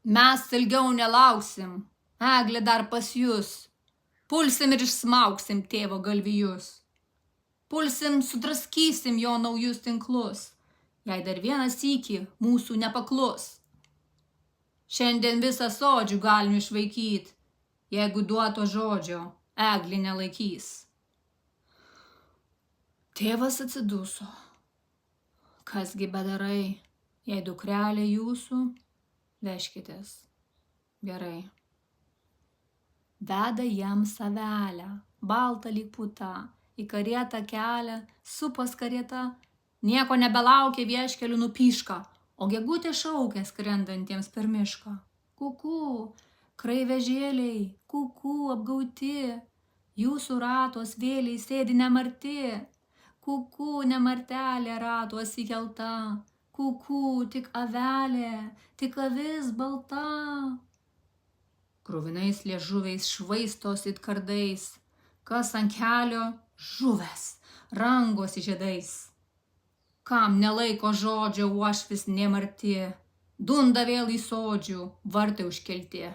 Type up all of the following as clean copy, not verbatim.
Mes ilgiau nelauksim, eglė dar pas jus. Pulsim ir išsmauksim tėvo galvijus. Pulsim, sudraskysim jo naujus tinklus, jei dar vieną sykį mūsų nepaklus. Šiandien visą sodžių galim išvaikyt, jeigu duoto žodžio eglė nelaikys. Tėvas atsiduso. Kasgi bedarai, jei dukrelė jūsų, vežkitės gerai. Veda jam savelę, baltą lyg puta, į karietą kelią, supas karieta, nieko nebelaukia vieškelių nupyška, o gegutė šaukia skrendantiems per mišką. Kuku, kraivežėliai, kuku apgauti, jūsų ratos vėliai sėdi nemarti. Kuku, ne martelė ratuos įkelta, kuku, tik avelė, tik avis balta. Kruvinais liežuviais švaistos it kardais, kas ant kelio žuvęs, rangosi žiedais. Kam nelaiko žodžio uošvis nemarti, dunda vėl į sodžių, vartai užkelti.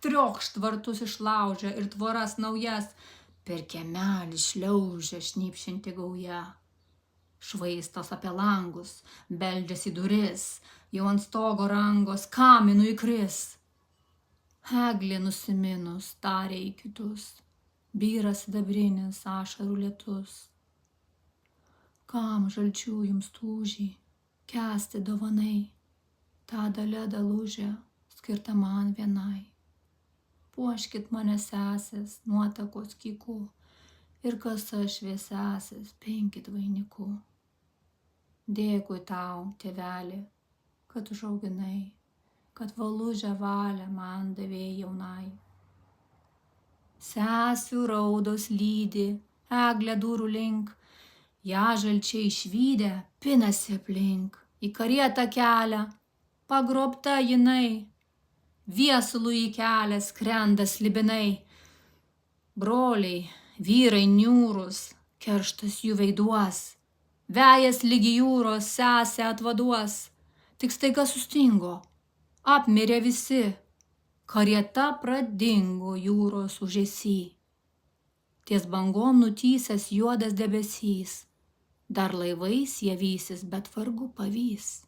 Triokšt vartus išlaužia ir tvoras naujas, per kiemelį šliaužia šnypšinti gauja. Švaistos apie langus, beldžiasi į duris, jau ant stogo rangos kaminų įkris. Eglė nusiminus tarė į kitus, byra sidabrinis ašarų lietus. Kam žalčių jums tūžį, kęsti dovanai, tą dalę dalužę skirta man vienai. Puoškit mane sesės nuotakos kykų ir kasa šviesesės penkit vainikų. Dėkui tau, tėvelį, kad užauginai, kad valužę valią man davėjai jaunai. Sesių raudos lydi eglę durų link, ją žalčiai išvydę pinasi aplink, į karietą kelią, pagrobta jinai. Viesulų į kelią skrenda slibinai. Broliai, vyrai niūrus, kerštas jų veiduos, vejas lygi jūros sesę atvaduos. Tik staiga sustingo, apmirė visi, karieta pradingo jūros užesy. Ties bangom nutysęs juodas debesys, dar laivais jie vysis, bet vargu pavys.